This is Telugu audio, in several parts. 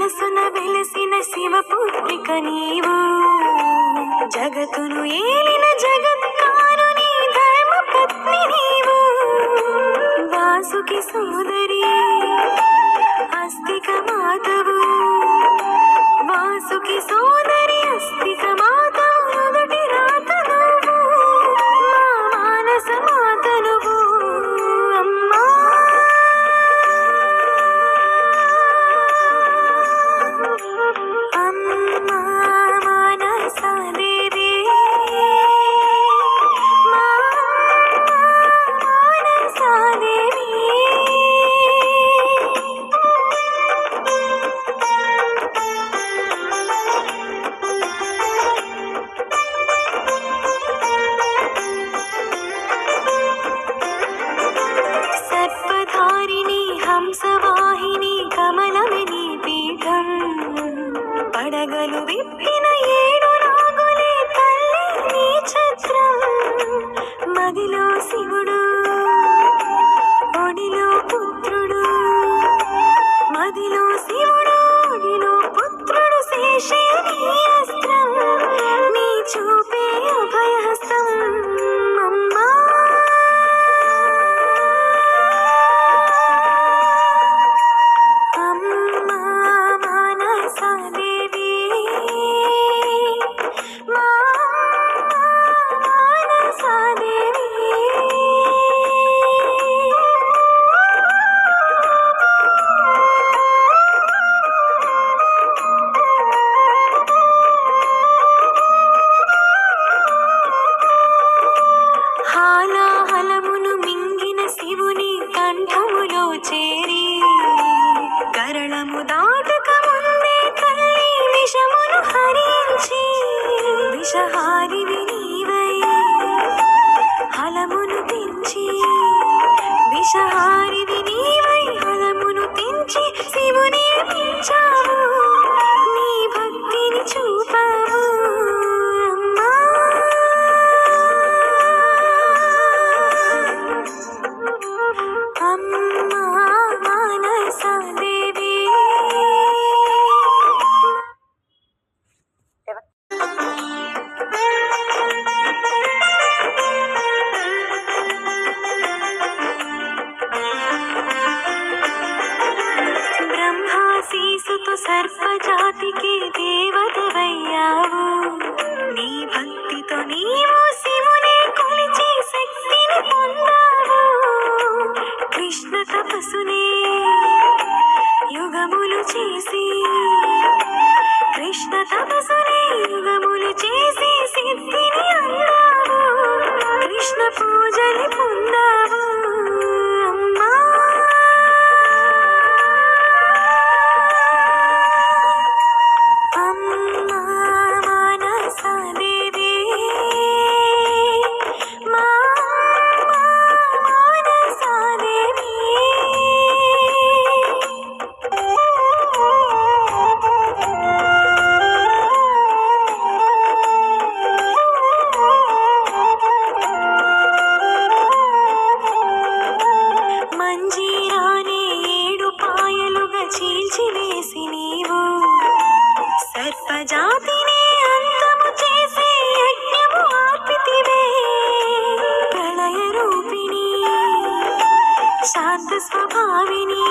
మనసున వెలసిన శివపుత్రిక నీవు జగతును ఏలిన జగత్కారుని ధర్మపత్ని నీవు వాసుకి సోదరి అస్తిక మాతవు వాసుకి సోదరి అస్తిక మాతవు మొదటి రాత నువ్వు మా మానస మాత నువ్వు అమ్మా అమ్మా మానసాదేవి మా మానసాదేవి సర్పధారిణి హంసవాహిని కమలమిని పీఠం పడగలు విప్పిన ఏడు రాగులే తల్లి నీ ఛత్రం మదిలో శివుడు ఒడిలో పుత్రుడు మదిలో శివుడు ఒడిలో పుత్రుడు శేషే నీ అస్త్రం నీ చూపే అభయహస్తం అమ్మా అమ్మా మానసాదేవి మా మానసాదేవి హాలాహలమును మింగిన శివుని కంఠములో చేరి కరళము దాటక ముందే తల్లి విషమును హరించి విషహారివి నీవై హలమును తెంచి విషహారివి నీవై హలమును తెంచి శివుని మించావు నీ భక్తిని చూపావు అమ్మా అమ్మా మానసాదేవి బ్రహ్మాశీసుతో సర్పజాతికి దేవతవయ్యావు నీ భక్తితో నీవు శివుని కొలిచి శక్తిని పొందావు కృష్ణ తపస్సునే యుగములు చేసి కృష్ణ తపస్సునే యుగములు చేసి సిద్ధిని అన్నావు కృష్ణ పూజని పొందావు అమ్మా అమ్మా మానసాదేవి మా మానసాదేవి మంజీరానే ఏడు పాయలుగా చీల్చివేసి నీవు సర్పజాతిని అంతము చేసి యజ్ఞము ఆర్పితివే ప్రళయ రూపిణి శాంత స్వభావిని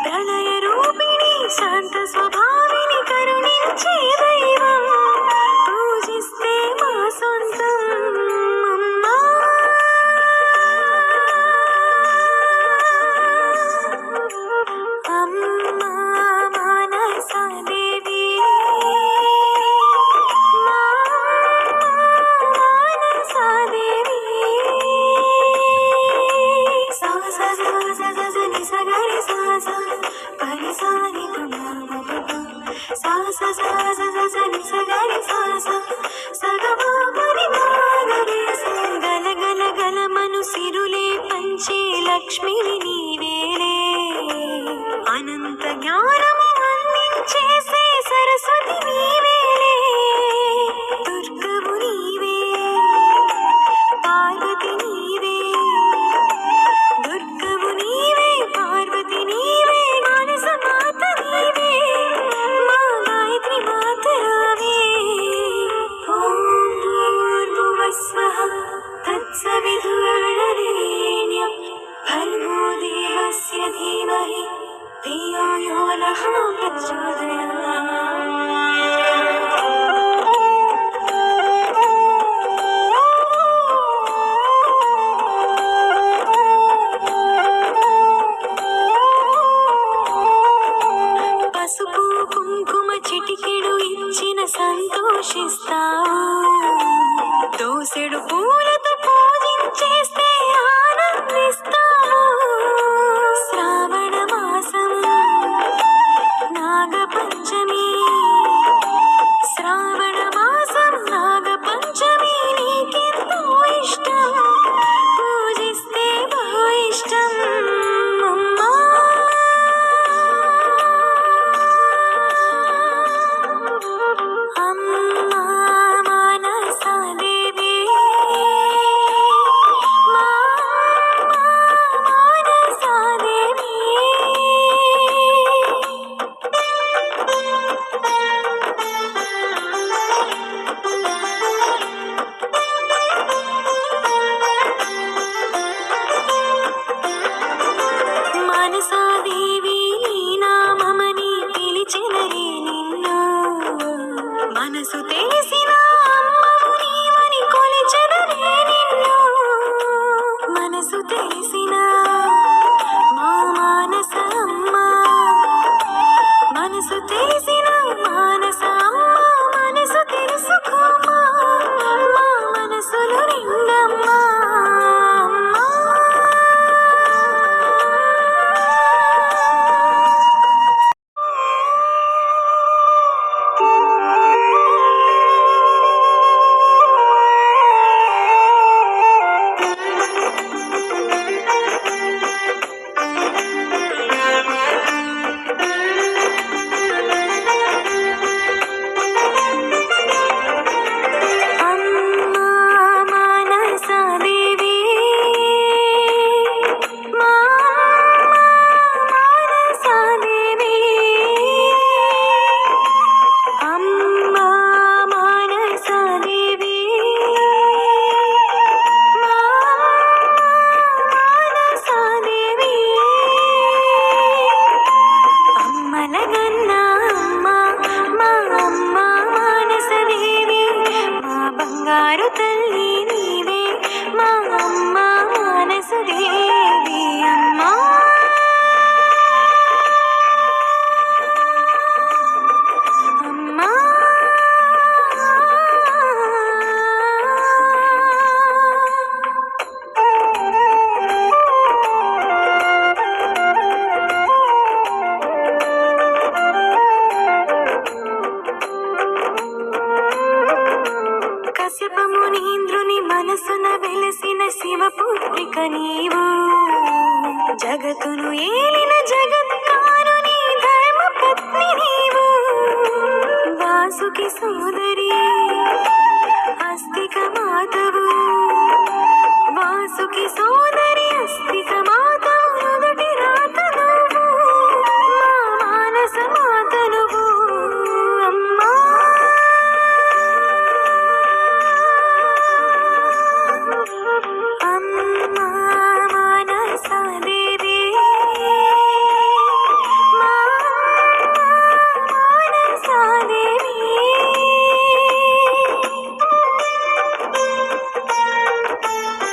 ప్రళయ రూపిణి శాంత స్వభావిని కరుణించే దైవం పూజిస్తే మా సొంతం అమ్మా అమ్మా మానసాదేవి మా మానసాదేవి సా సా సా సా సా సా ని సా గ రి సా సా ప రి సా ని ప మ మ ప ప సా సా సా సా సా సా ని సా గ రి సా సా సా గ మ ప రి మ గ రి సా గల గల గల మను సిరులే పంచే లక్ష్మిని నీవేలే అనంత జ్ఞానము అందించేసే సరస్వతి నీవేలే దుర్గవు నీవే పార్వతి నీవే దుర్గవు నీవే పార్వతి నీవే మానస మాత నీవే శివ పుత్రిక నీవు జగతును ఏలిన జగత్కారుని ధర్మ పత్ని నీవు వాసుకి సోదరి